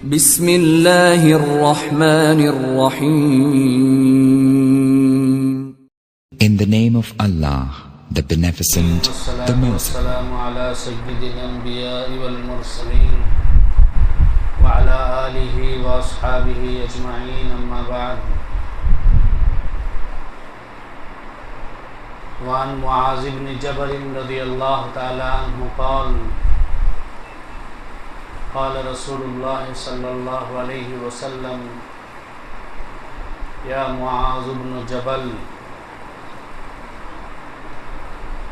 بسم اللہ الرحمن الرحیم. In the name of Allah, the Beneficent, the Merciful. والسلام على سيد الأنبياء والمرسلين وعلى آله وأصحابه أجمعين، أما بعد. وعن معاذ بن جبل رضي الله تعالى عنه قال قال رسول الله صلى الله عليه وسلم: يا معاذ بن جبل،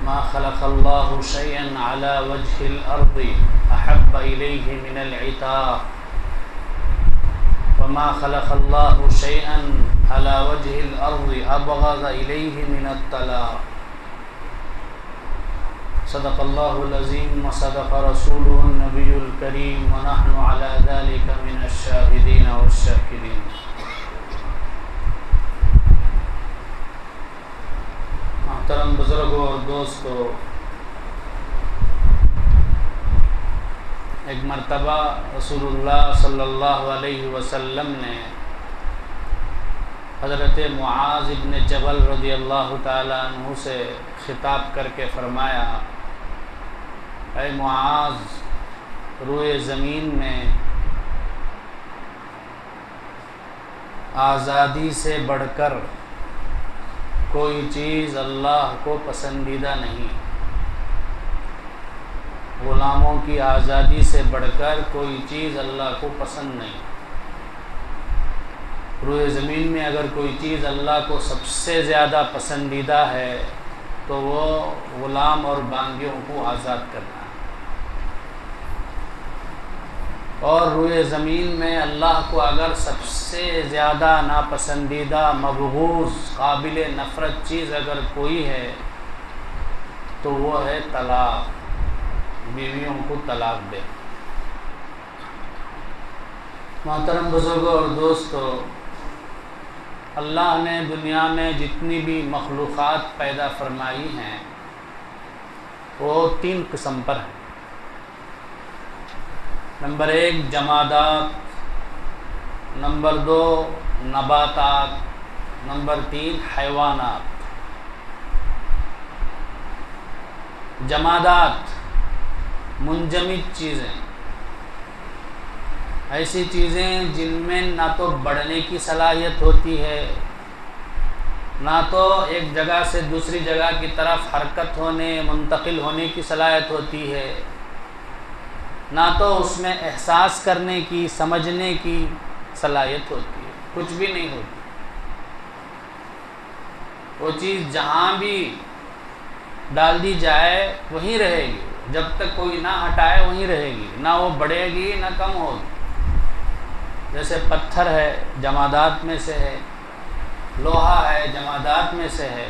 ما خلق الله شيئا على وجه الأرض أحب إليه من العتاق، وما خلق الله شيئا على وجه الأرض أبغض إليه من الطلاق. صدق الله العظيم وصدق رسوله النبي الكريم، ونحن على ذلك من الشاهدين والشاكرين. محترم بزرگوں اور دوستو، ایک مرتبہ رسول اللہ صلی اللہ علیہ وسلم نے حضرت معاذ بن جبل رضی اللہ تعالیٰ عنہ سے خطاب کر کے فرمایا: اے معاذ، روئے زمین میں آزادی سے بڑھ کر کوئی چیز اللہ کو پسندیدہ نہیں. غلاموں کی آزادی سے بڑھ کر کوئی چیز اللہ کو پسند نہیں. روئے زمین میں اگر کوئی چیز اللہ کو سب سے زیادہ پسندیدہ ہے تو وہ غلام اور بانگیوں کو آزاد کرنا ہے. اور روئے زمین میں اللہ کو اگر سب سے زیادہ ناپسندیدہ، مبغوض، قابل نفرت چیز اگر کوئی ہے تو وہ ہے طلاق، بیویوں کو طلاق دے. محترم بزرگوں اور دوستو، اللہ نے دنیا میں جتنی بھی مخلوقات پیدا فرمائی ہیں وہ 3 قسم پر ہیں. نمبر 1 جمادات، نمبر 2 نباتات، نمبر 3 حیوانات. جمادات منجمد چیزیں، ایسی چیزیں جن میں نہ تو بڑھنے کی صلاحیت ہوتی ہے، نہ تو ایک جگہ سے دوسری جگہ کی طرف حرکت ہونے، منتقل ہونے کی صلاحیت ہوتی ہے، نہ تو اس میں احساس کرنے کی، سمجھنے کی صلاحیت ہوتی ہے. کچھ بھی نہیں ہوتی. وہ چیز جہاں بھی ڈال دی جائے وہیں رہے گی، جب تک کوئی نہ ہٹائے وہیں رہے گی، نہ وہ بڑھے گی نہ کم ہوگی. جیسے پتھر ہے، جمادات میں سے ہے، لوہا ہے، جمادات میں سے ہے.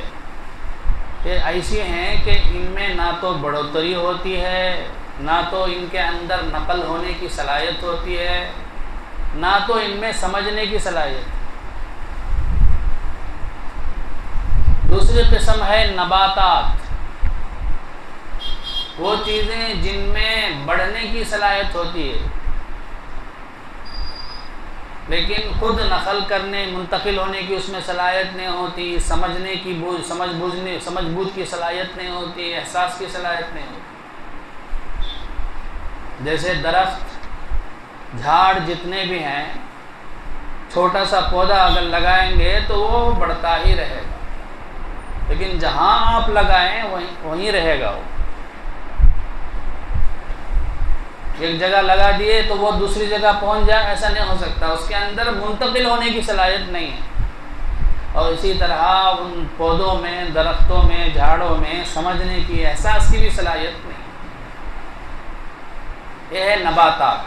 یہ ایسی ہیں کہ ان میں نہ تو بڑھوتری ہوتی ہے، نہ تو ان کے اندر نقل ہونے کی صلاحیت ہوتی ہے، نہ تو ان میں سمجھنے کی صلاحیت. دوسری قسم ہے نباتات، وہ چیزیں جن میں بڑھنے کی صلاحیت ہوتی ہے لیکن خود نقل کرنے، منتقل ہونے کی اس میں صلاحیت نہیں ہوتی، سمجھنے کی سمجھ بوجھ کی صلاحیت نہیں ہوتی، احساس کی صلاحیت نہیں ہوتی. جیسے درخت، جھاڑ جتنے بھی ہیں، چھوٹا سا پودا اگر لگائیں گے تو وہ بڑھتا ہی رہے گا، لیکن جہاں آپ لگائیں وہیں رہے گا. وہ ایک جگہ لگا دیے تو وہ دوسری جگہ پہنچ جائے، ایسا نہیں ہو سکتا. اس کے اندر منتقل ہونے کی صلاحیت نہیں ہے. اور اسی طرح ان پودوں میں، درختوں میں، جھاڑوں میں سمجھنے کی، احساس کی بھی صلاحیت نہیں. یہ ہے نباتات.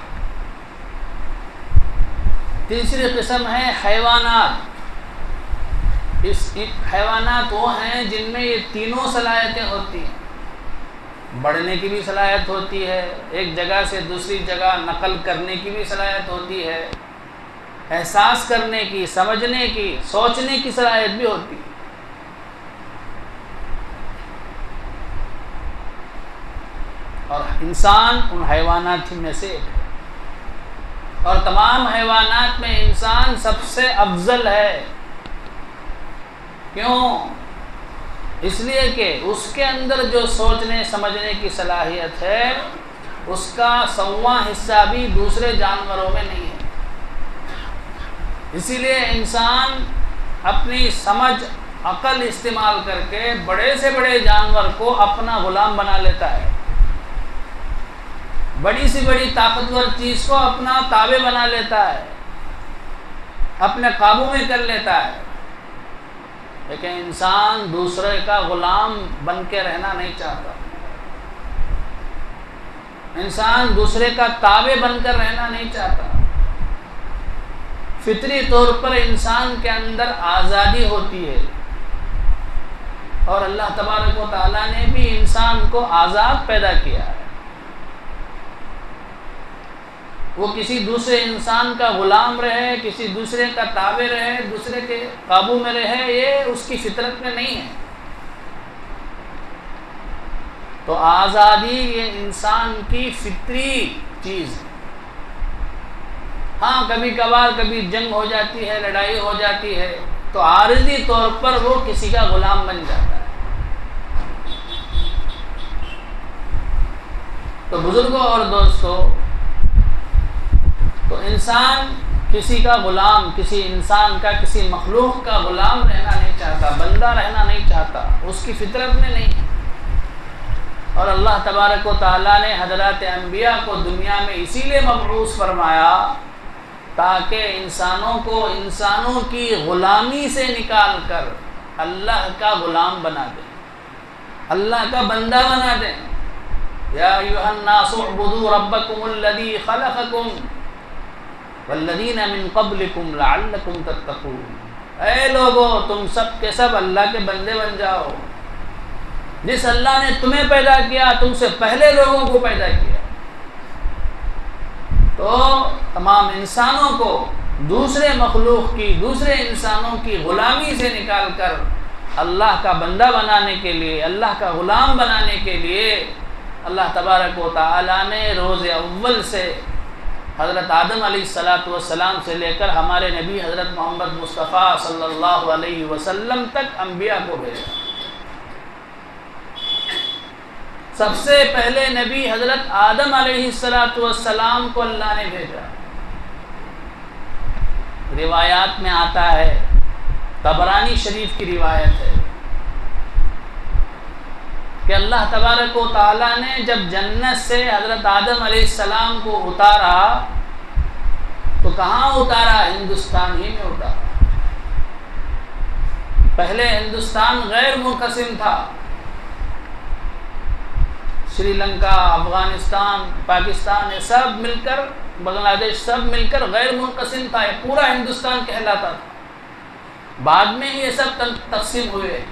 تیسری قسم ہے حیوانات. حیوانات وہ ہیں جن میں یہ تینوں صلاحیتیں ہوتی ہیں. بڑھنے کی بھی صلاحیت ہوتی ہے، ایک جگہ سے دوسری جگہ نقل کرنے کی بھی صلاحیت ہوتی ہے، احساس کرنے کی، سمجھنے کی، سوچنے کی صلاحیت بھی ہوتی ہے. اور انسان ان حیوانات میں سے ایک ہے. اور تمام حیوانات میں انسان سب سے افضل ہے. کیوں؟ اس لیے کہ اس کے اندر جو سوچنے سمجھنے کی صلاحیت ہے اس کا 100واں حصہ بھی دوسرے جانوروں میں نہیں ہے. اسی لیے انسان اپنی سمجھ عقل استعمال کر کے بڑے سے بڑے جانور کو اپنا غلام بنا لیتا ہے، بڑی سی بڑی طاقتور چیز کو اپنا تابع بنا لیتا ہے، اپنے قابو میں کر لیتا ہے. لیکن انسان دوسرے کا غلام بن کے رہنا نہیں چاہتا، انسان دوسرے کا تابع بن کر رہنا نہیں چاہتا. فطری طور پر انسان کے اندر آزادی ہوتی ہے، اور اللہ تبارک و تعالیٰ نے بھی انسان کو آزاد پیدا کیا ہے. وہ کسی دوسرے انسان کا غلام رہے، کسی دوسرے کا تابع رہے، دوسرے کے قابو میں رہے، یہ اس کی فطرت میں نہیں ہے. تو آزادی یہ انسان کی فطری چیز ہے. ہاں کبھی کبھار کبھی جنگ ہو جاتی ہے، لڑائی ہو جاتی ہے، تو عارضی طور پر وہ کسی کا غلام بن جاتا ہے. تو بزرگوں اور دوستوں، تو انسان کسی کا غلام، کسی انسان کا، کسی مخلوق کا غلام رہنا نہیں چاہتا، بندہ رہنا نہیں چاہتا، اس کی فطرت میں نہیں. اور اللہ تبارک و تعالیٰ نے حضرات انبیاء کو دنیا میں اسی لیے مبعوث فرمایا تاکہ انسانوں کو انسانوں کی غلامی سے نکال کر اللہ کا غلام بنا دیں، اللہ کا بندہ بنا دیں. یا ایھا الناس اعبدوا ربکم الذی خلقکم والذین من قبلکم لعلکم تتقون. اے لوگو، تم سب کے سب اللہ کے بندے بن جاؤ. جس اللہ نے تمہیں پیدا کیا، تم سے پہلے لوگوں کو پیدا کیا. تو تمام انسانوں کو دوسرے مخلوق کی، دوسرے انسانوں کی غلامی سے نکال کر اللہ کا بندہ بنانے کے لیے، اللہ کا غلام بنانے کے لیے اللہ تبارک و تعالیٰ نے روز اول سے حضرت آدم علیہ السلام سے لے کر ہمارے نبی حضرت محمد مصطفیٰ صلی اللہ علیہ وسلم تک انبیاء کو بھیجا. سب سے پہلے نبی حضرت آدم علیہ السلام کو اللہ نے بھیجا. روایات میں آتا ہے، طبرانی شریف کی روایت ہے کہ اللہ تبارک و تعالیٰ نے جب جنت سے حضرت آدم علیہ السلام کو اتارا تو کہاں اتارا؟ ہندوستان ہی میں اتارا. پہلے ہندوستان غیر منقسم تھا. سری لنکا، افغانستان، پاکستان، یہ سب مل کر، بنگلہ دیش سب مل کر غیر منقسم تھا. یہ پورا ہندوستان کہلاتا تھا. بعد میں یہ سب تقسیم ہوئے.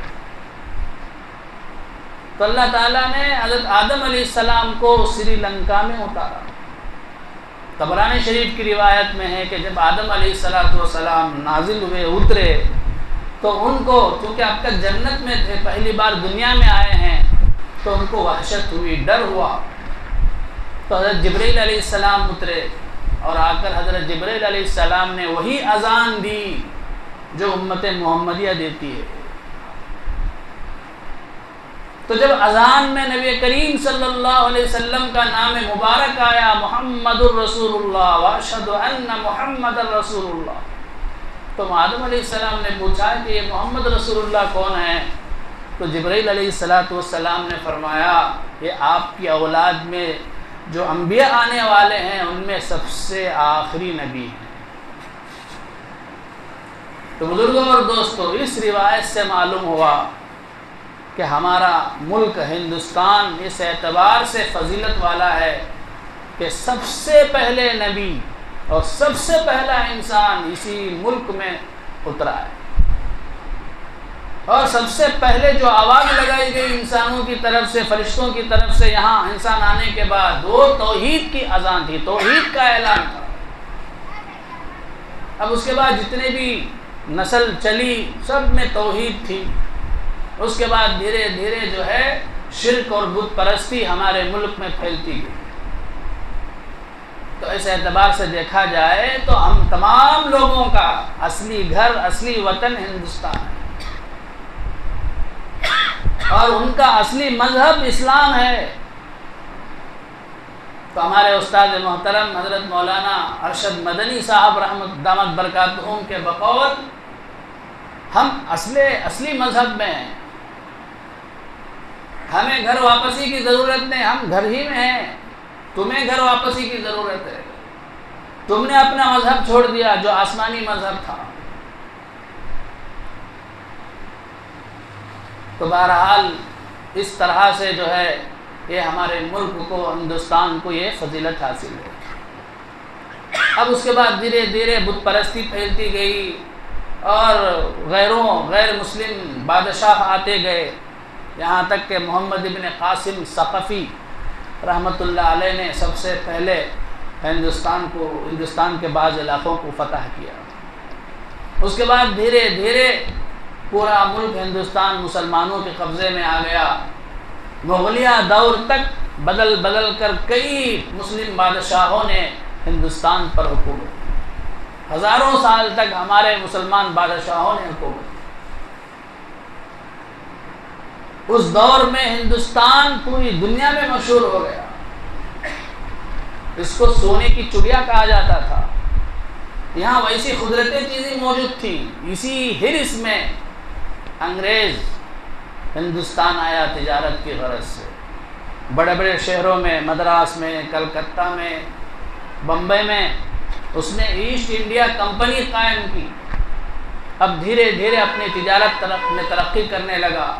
تو اللہ تعالیٰ نے حضرت آدم علیہ السلام کو سری لنکا میں اتارا. طبرانی شریف کی روایت میں ہے کہ جب آدم علیہ السلام نازل ہوئے، اترے، تو ان کو، چونکہ اب تک جنت میں تھے، پہلی بار دنیا میں آئے ہیں، تو ان کو وحشت ہوئی، ڈر ہوا. تو حضرت جبرائیل علیہ السلام اترے اور آ کر حضرت جبرائیل علیہ السلام نے وہی اذان دی جو امت محمدیہ دیتی ہے. تو جب اذان میں نبی کریم صلی اللہ علیہ وسلم کا نام مبارک آیا، محمد الرسول اللہ واشہد ان محمد الرسول اللہ، تو آدم علیہ السلام نے پوچھا کہ یہ محمد رسول اللہ کون ہے؟ تو جبرائیل علیہ السلام نے فرمایا یہ آپ کی اولاد میں جو انبیاء آنے والے ہیں ان میں سب سے آخری نبی ہیں. تو بزرگوں اور دوستوں، اس روایت سے معلوم ہوا کہ ہمارا ملک ہندوستان اس اعتبار سے فضیلت والا ہے کہ سب سے پہلے نبی اور سب سے پہلا انسان اسی ملک میں اترا ہے. اور سب سے پہلے جو آواز لگائی گئی انسانوں کی طرف سے، فرشتوں کی طرف سے یہاں انسان آنے کے بعد، وہ توحید کی اذان تھی، توحید کا اعلان تھا. اب اس کے بعد جتنے بھی نسل چلی سب میں توحید تھی. اس کے بعد دھیرے دھیرے جو ہے شرک اور بت پرستی ہمارے ملک میں پھیلتی گئی. تو اس اعتبار سے دیکھا جائے تو ہم تمام لوگوں کا اصلی گھر، اصلی وطن ہندوستان ہے، اور ان کا اصلی مذہب اسلام ہے۔ تو ہمارے استاد محترم حضرت مولانا ارشد مدنی صاحب رحمت دامت برکاتہم کے بقول ہم اصلی مذہب میں ہیں، ہمیں گھر واپسی کی ضرورت نہیں، ہم گھر ہی میں ہیں، تمہیں گھر واپسی کی ضرورت ہے، تم نے اپنا مذہب چھوڑ دیا جو آسمانی مذہب تھا۔ تو بہرحال اس طرح سے جو ہے یہ ہمارے ملک کو، ہندوستان کو یہ فضیلت حاصل ہے۔ اب اس کے بعد دھیرے دھیرے بت پرستی پھیلتی گئی اور غیر مسلم بادشاہ آتے گئے، یہاں تک کہ محمد ابن قاسم ثقفی رحمۃ اللہ علیہ نے سب سے پہلے ہندوستان کے بعض علاقوں کو فتح کیا۔ اس کے بعد دھیرے دھیرے پورا ملک ہندوستان مسلمانوں کے قبضے میں آ گیا۔ مغلیہ دور تک بدل بدل کر کئی مسلم بادشاہوں نے ہندوستان پر حکومت کی، ہزاروں سال تک ہمارے مسلمان بادشاہوں نے حکومت کی۔ اس دور میں ہندوستان پوری دنیا میں مشہور ہو گیا، اس کو سونے کی چڑیا کہا جاتا تھا۔ یہاں ویسی قدرتی چیزیں موجود تھیں، اسی ہرس میں انگریز ہندوستان آیا تجارت کی غرض سے۔ بڑے بڑے شہروں میں، مدراس میں، کلکتہ میں، بمبئی میں اس نے ایسٹ انڈیا کمپنی قائم کی۔ اب دھیرے دھیرے اپنی تجارت میں ترقی کرنے لگا۔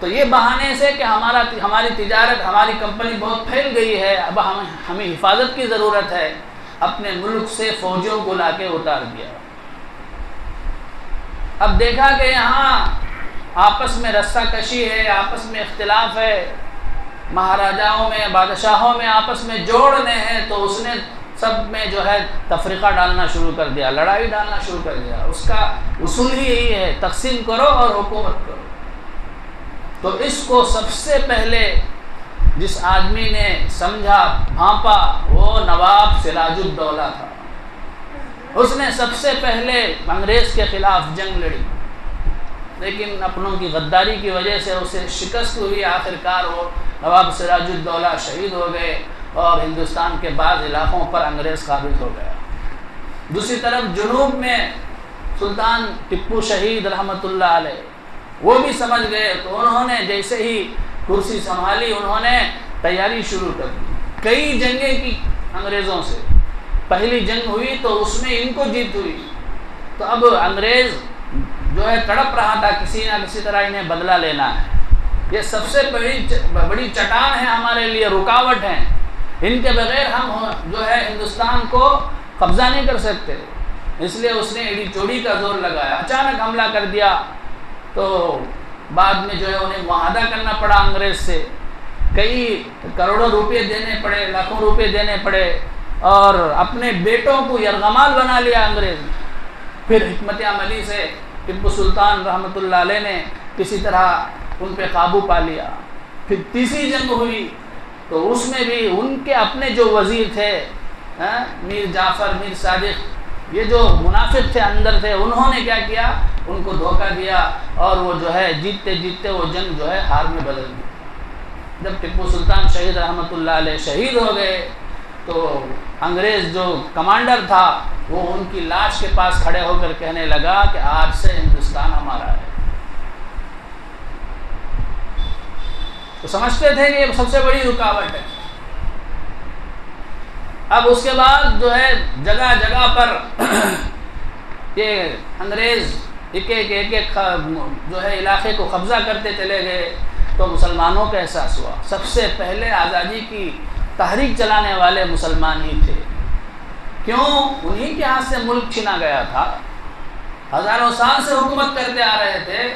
تو یہ بہانے سے کہ ہماری تجارت، ہماری کمپنی بہت پھیل گئی ہے، اب ہمیں حفاظت کی ضرورت ہے، اپنے ملک سے فوجیوں کو لا کے اتار دیا۔ اب دیکھا کہ یہاں آپس میں رسہ کشی ہے، آپس میں اختلاف ہے، مہاراجاؤں میں، بادشاہوں میں آپس میں جوڑنے ہیں، تو اس نے سب میں جو ہے تفریقہ ڈالنا شروع کر دیا، لڑائی ڈالنا شروع کر دیا۔ اس کا اصول ہی یہی ہے، تقسیم کرو اور حکومت کرو۔ تو اس کو سب سے پہلے جس آدمی نے سمجھا، بھانپا، وہ نواب سراج الدولہ تھا۔ اس نے سب سے پہلے انگریز کے خلاف جنگ لڑی، لیکن اپنوں کی غداری کی وجہ سے اسے شکست ہوئی۔ آخرکار وہ نواب سراج الدولہ شہید ہو گئے اور ہندوستان کے بعض علاقوں پر انگریز قابض ہو گیا۔ دوسری طرف جنوب میں سلطان ٹپو شہید رحمۃ اللہ علیہ، وہ بھی سمجھ گئے، تو انہوں نے جیسے ہی کرسی سنبھالی انہوں نے تیاری شروع کر دی۔ کئی جنگیں کی انگریزوں سے، پہلی جنگ ہوئی تو اس میں ان کو جیت ہوئی، تو اب انگریز جو ہے تڑپ رہا تھا کسی نہ کسی طرح انہیں بدلہ لینا ہے۔ یہ سب سے بڑی چٹان ہے ہمارے لیے، رکاوٹ ہے، ان کے بغیر ہم جو ہے ہندوستان کو قبضہ نہیں کر سکتے۔ اس لیے اس نے ایڑی چوڑی کا زور لگایا، اچانک حملہ کر دیا۔ تو بعد میں جو ہے انہیں معاہدہ کرنا پڑا انگریز سے، کئی کروڑوں روپے دینے پڑے، لاکھوں روپے دینے پڑے، اور اپنے بیٹوں کو یرغمال بنا لیا انگریز نے۔ پھر حکمت عملی سے ٹیپو سلطان رحمۃ اللہ علیہ نے کسی طرح ان پہ قابو پا لیا۔ پھر تیسری جنگ ہوئی تو اس میں بھی ان کے اپنے جو وزیر تھے، میر جعفر، میر صادق، یہ جو منافق تھے اندر تھے، انہوں نے کیا کیا، ان کو دھوکہ دیا، اور وہ جو ہے جیتتے جیتتے وہ جنگ جو ہے ہار میں بدل گئی۔ جب ٹیپو سلطان شہید رحمۃ اللہ علیہ شہید ہو گئے تو انگریز جو کمانڈر تھا وہ ان کی لاش کے پاس کھڑے ہو کر کہنے لگا کہ آج سے ہندوستان ہمارا ہے۔ تو سمجھتے تھے کہ یہ سب سے بڑی رکاوٹ ہے۔ اب اس کے بعد جو ہے جگہ جگہ پر یہ انگریز ایک ایک جو ہے علاقے کو قبضہ کرتے چلے گئے، تو مسلمانوں کا احساس ہوا۔ سب سے پہلے آزادی کی تحریک چلانے والے مسلمان ہی تھے، کیوں؟ انہی کے ہاتھ سے ملک چھینا گیا تھا، ہزاروں سال سے حکومت کرتے آ رہے تھے،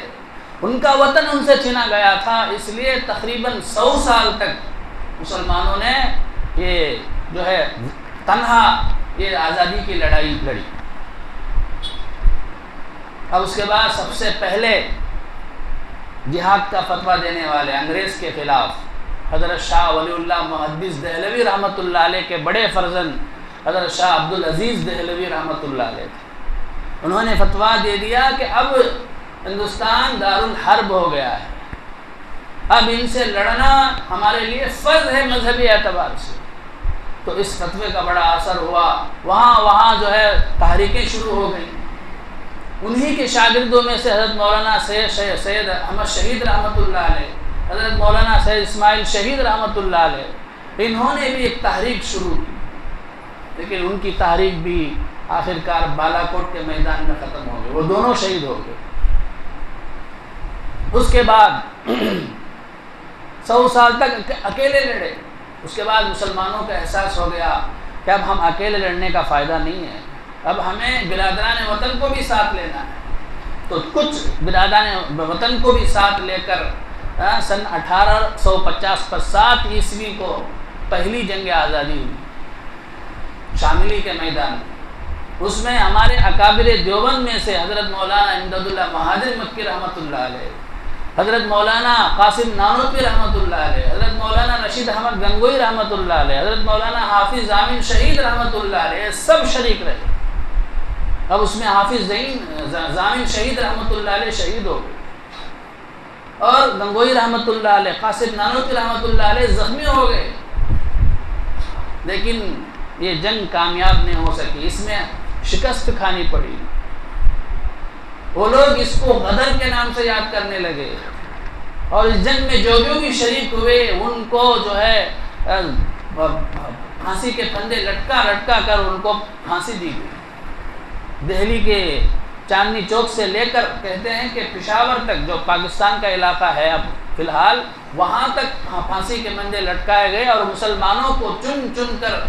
ان کا وطن ان سے چھینا گیا تھا، اس لیے تقریباً 100 سال تک مسلمانوں نے یہ جو ہے تنہا یہ آزادی کی لڑائی لڑی۔ اب اس کے بعد سب سے پہلے جہاد کا فتویٰ دینے والے انگریز کے خلاف حضرت شاہ ولی اللہ محدث دہلوی رحمۃ اللہ علیہ کے بڑے فرزند حضرت شاہ عبدالعزیز دہلوی رحمۃ اللہ علیہ تھے. انہوں نے فتویٰ دے دیا کہ اب ہندوستان دارالحرب ہو گیا ہے، اب ان سے لڑنا ہمارے لیے فرض ہے مذہبی اعتبار سے. تو اس فتوے کا بڑا اثر ہوا، وہاں جو ہے تحریکیں شروع ہو گئیں. انہی کے شاگردوں میں سے حضرت مولانا سید احمد شہید رحمۃ اللہ علیہ، حضرت مولانا سید اسماعیل شہید رحمۃ اللہ علیہ، انہوں نے بھی ایک تحریک شروع کی، لیکن ان کی تحریک بھی آخرکار بالا کوٹ کے میدان میں ختم ہو گئی، وہ دونوں شہید ہو گئے. اس کے بعد 100 سال تک اکیلے لڑے. اس کے بعد مسلمانوں کا احساس ہو گیا کہ اب ہم اکیلے لڑنے کا فائدہ نہیں ہے، اب ہمیں برادران وطن کو بھی ساتھ لینا ہے. تو کچھ برادران وطن کو بھی ساتھ لے کر سن 1850 پر 7 عیسوی کو پہلی جنگ آزادی ہوئی شاملی کے میدان میں. اس میں ہمارے اکابر دیوبند میں سے حضرت مولانا امداد اللہ مہاجر مکی رحمۃ اللہ علیہ، حضرت مولانا قاسم نانوتوی رحمۃ اللہ علیہ، حضرت مولانا رشید احمد گنگوئی رحمۃ اللہ علیہ، حضرت مولانا حافظ ضامن شہید رحمۃ اللہ علیہ، سب شریک رہے. اب اس میں حافظ ضامن شہید رحمۃ اللہ علیہ شہید ہو گئے، اور گنگوئی رحمۃ اللہ علیہ، قاسم نانوتوی رحمۃ اللہ علیہ زخمی ہو گئے. لیکن یہ جنگ کامیاب نہیں ہو سکی، اس میں شکست کھانی پڑی. وہ لوگ اس کو غدر کے نام سے یاد کرنے لگے، اور اس جنگ میں جو بھی شریک ہوئے ان کو جو ہے پھانسی کے پھندے لٹکا کر ان کو پھانسی دی گئی. دہلی کے چاندنی چوک سے لے کر کہتے ہیں کہ پشاور تک، جو پاکستان کا علاقہ ہے اب فی الحال، وہاں تک پھانسی کے پھندے لٹکائے گئے، اور مسلمانوں کو چن چن کر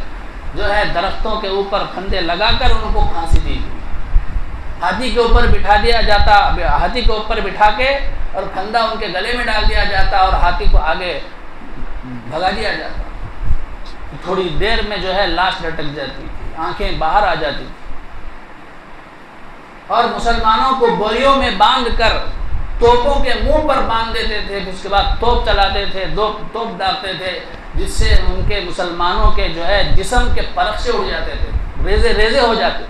جو ہے درختوں کے اوپر پھندے لگا کر ان کو پھانسی دی گئی. ہاتھی کے اوپر بٹھا دیا جاتا، ہاتھی کے اوپر بٹھا کے اور پھندا ان کے گلے میں ڈال دیا جاتا، اور ہاتھی کو آگے بھگا دیا جاتا. تھوڑی دیر میں جو ہے لاش لٹک جاتی تھی، آنکھیں باہر آ جاتی تھی. اور مسلمانوں کو بوریوں میں باندھ کر توپوں کے منہ پر باندھ دیتے تھے، اس کے بعد توپ چلاتے تھے، توپ داغتے تھے، جس سے ان کے مسلمانوں کے جو ہے جسم کے پرخشے اڑ جاتے تھے، ریزے ہو جاتے.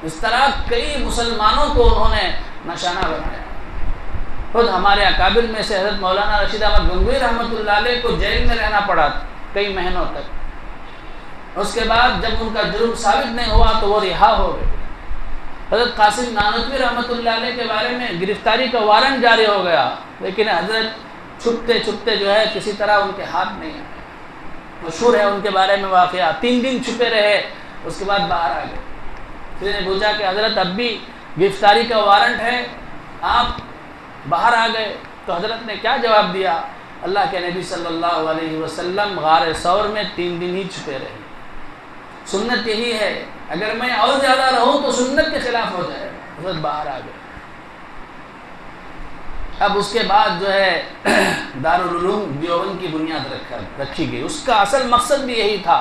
اس طرح کئی مسلمانوں کو انہوں نے نشانہ بنایا. خود ہمارے اکابر میں سے حضرت مولانا رشید احمد گنگوئی رحمۃ اللہ علیہ کو جیل میں رہنا پڑا کئی مہینوں تک. اس کے بعد جب ان کا جرم ثابت نہیں ہوا تو وہ رہا ہو گئے. حضرت قاسم نانوتوی رحمۃ اللہ علیہ کے بارے میں گرفتاری کا وارنٹ جاری ہو گیا، لیکن حضرت چھپتے جو ہے کسی طرح ان کے ہاتھ نہیں آئے. مشہور ہے ان کے بارے میں واقعہ، 3 دن چھپے رہے، اس کے بعد باہر آ گئے. پھر نے پوچھا کہ حضرت اب بھی گرفتاری کا وارنٹ ہے، آپ باہر آ گئے. تو حضرت نے کیا جواب دیا؟ اللہ کے نبی صلی اللہ علیہ وسلم غار ثور میں 3 دن ہی چھپے رہے. سنت یہی ہے، اگر میں اور زیادہ رہوں تو سنت کے خلاف ہو جائے. حضرت باہر آ گئے. اب اس کے بعد جو ہے دارالعلوم دیوبند کی بنیاد رکھی گئی. اس کا اصل مقصد بھی یہی تھا.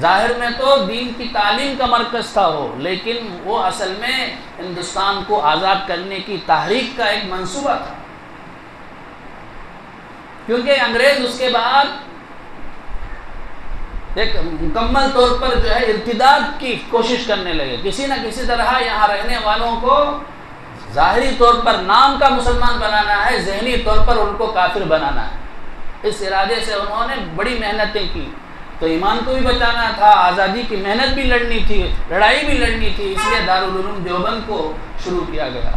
ظاہر میں تو دین کی تعلیم کا مرکز تھا وہ، لیکن وہ اصل میں ہندوستان کو آزاد کرنے کی تحریک کا ایک منصوبہ تھا. کیونکہ انگریز اس کے بعد ایک مکمل طور پر جو ہے ارتداد کی کوشش کرنے لگے. کسی نہ کسی طرح یہاں رہنے والوں کو ظاہری طور پر نام کا مسلمان بنانا ہے، ذہنی طور پر ان کو کافر بنانا ہے. اس ارادے سے انہوں نے بڑی محنتیں کی. تو ایمان کو بھی بچانا تھا، آزادی کی محنت بھی لڑنی تھی، لڑائی بھی لڑنی تھی، اس لیے دارالعلوم دیوبند کو شروع کیا گیا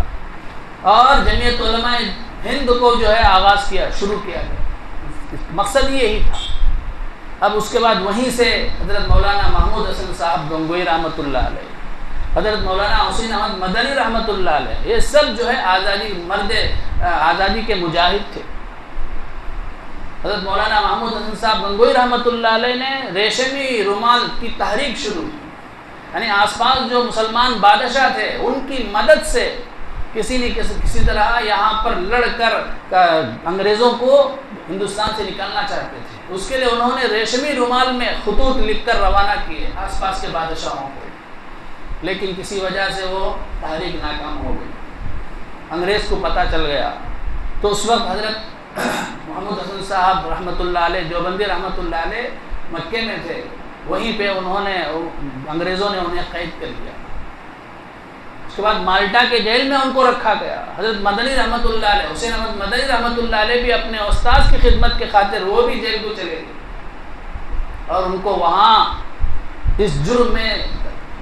اور جمعیت علماء ہند کو جو ہے آغاز شروع کیا گیا. مقصد یہی تھا. اب اس کے بعد وہیں سے حضرت مولانا محمود حسن صاحب گنگوئی رحمۃ اللہ علیہ، حضرت مولانا حسین احمد مدنی رحمۃ اللہ علیہ، یہ سب جو ہے آزادی کے مجاہد تھے. حضرت مولانا محمود حسن صاحب گنگوئی رحمۃ اللہ علیہ نے ریشمی رومال کی تحریک شروع کی. یعنی آس پاس جو مسلمان بادشاہ تھے ان کی مدد سے کسی طرح یہاں پر لڑ کر انگریزوں کو ہندوستان سے نکالنا چاہتے تھے. اس کے لیے انہوں نے ریشمی رومال میں خطوط لکھ کر روانہ کیے آس پاس کے بادشاہوں کو، لیکن کسی وجہ سے وہ تحریک ناکام ہو گئی. انگریز کو پتہ چل گیا. تو اس وقت حضرت محمود حسن صاحب رحمۃ اللہ علیہ دیوبندی رحمۃ اللہ علیہ مکے میں تھے، وہیں پہ انگریزوں نے انہیں قید کر لیا. اس کے بعد مالٹا کے جیل میں ان کو رکھا گیا. حضرت مدنی رحمۃ اللہ علیہ، حسین احمد مدنی رحمۃ اللہ علیہ بھی اپنے استاذ کی خدمت کے خاطر وہ بھی جیل کو چلے گئے، اور ان کو وہاں اس جرم میں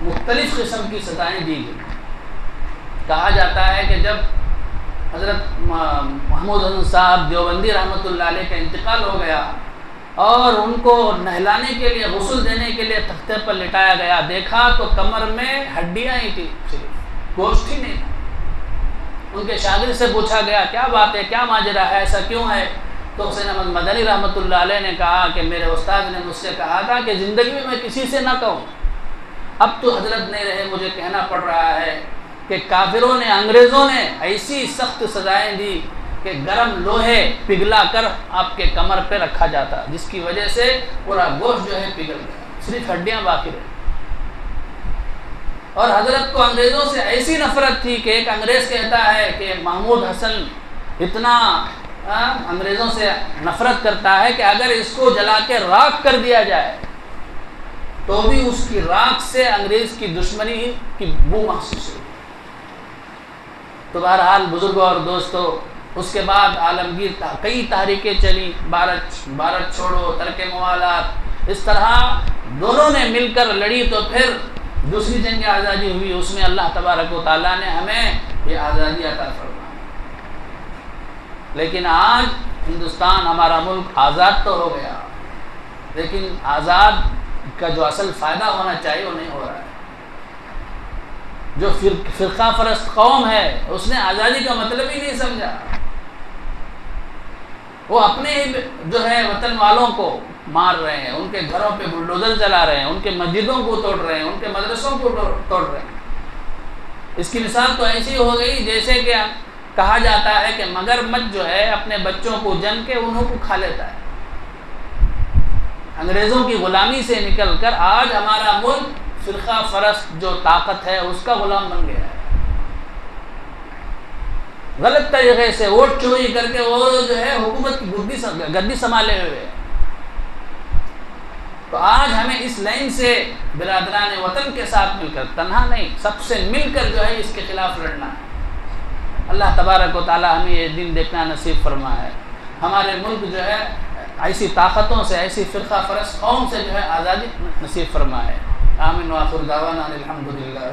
مختلف قسم کی سزائیں دی گئی. کہا جاتا ہے کہ جب حضرت محمود حسن صاحب دیوبندی رحمۃ اللہ علیہ کا انتقال ہو گیا اور ان کو نہلانے کے لیے، غسل دینے کے لیے تختے پر لٹایا گیا، دیکھا تو کمر میں ہڈیاں ہی تھی، صرف گوشت ہی نہیں تھا. ان کے شاگرد سے پوچھا گیا کیا بات ہے، کیا ماجرا ہے، ایسا کیوں ہے؟ تو حسین احمد مدنی رحمۃ اللہ علیہ نے کہا کہ میرے استاد نے مجھ سے کہا تھا کہ زندگی میں کسی سے نہ کہوں، اب تو حضرت نہیں رہے، مجھے کہنا پڑ رہا ہے کہ کافروں نے، انگریزوں نے ایسی سخت سزائیں دی کہ گرم لوہے پگھلا کر آپ کے کمر پہ رکھا جاتا، جس کی وجہ سے پورا گوشت جو ہے پگھل گیا، صرف ہڈیاں باقی رہی. اور حضرت کو انگریزوں سے ایسی نفرت تھی کہ ایک انگریز کہتا ہے کہ محمود حسن اتنا انگریزوں سے نفرت کرتا ہے کہ اگر اس کو جلا کے راکھ کر دیا جائے تو بھی اس کی راکھ سے انگریز کی دشمنی کی بو محسوس ہوئی. تو بہرحال بزرگوں اور دوستو، اس کے بعد عالمگیر کئی تحریکیں چلی، بھارت چھوڑو، ترک موالات، اس طرح دونوں نے مل کر لڑی. تو پھر دوسری جنگ آزادی ہوئی، اس میں اللہ تبارک و تعالیٰ نے ہمیں یہ آزادی عطا فرمائی. لیکن آج ہندوستان، ہمارا ملک آزاد تو ہو گیا، لیکن آزاد کا جو اصل فائدہ ہونا چاہیے وہ نہیں ہو رہا ہے. جو فرقہ پرست قوم ہے اس نے آزادی کا مطلب ہی نہیں سمجھا. وہ اپنے ہی جو ہے وطن والوں کو مار رہے ہیں، ان کے گھروں پہ بلڈوزر چلا رہے ہیں، ان کے مسجدوں کو توڑ رہے ہیں، ان کے مدرسوں کو توڑ رہے ہیں. اس کی مثال تو ایسی ہو گئی جیسے کہ کہا جاتا ہے کہ مگرمچھ جو ہے اپنے بچوں کو جن کے انہوں کو کھا لیتا ہے. انگریزوں کی غلامی سے نکل کر آج ہمارا ملک فرقہ پرست جو طاقت ہے اس کا غلام بن گیا ہے. غلط طریقے سے ووٹ چوری کر کے وہ جو ہے حکومت کی گدی سنبھالے ہوئے. تو آج ہمیں اس لائن سے برادران وطن کے ساتھ مل کر، تنہا نہیں، سب سے مل کر جو ہے اس کے خلاف لڑنا ہے. اللہ تبارک و تعالی ہمیں یہ دن دیکھنا نصیب فرمائے. ہمارے ملک جو ہے ایسی طاقتوں سے، ایسی فرقہ پرست قوم سے جو ہے آزادی نصیب فرمائے. آمین و آخر دعوانا الحمدللہ.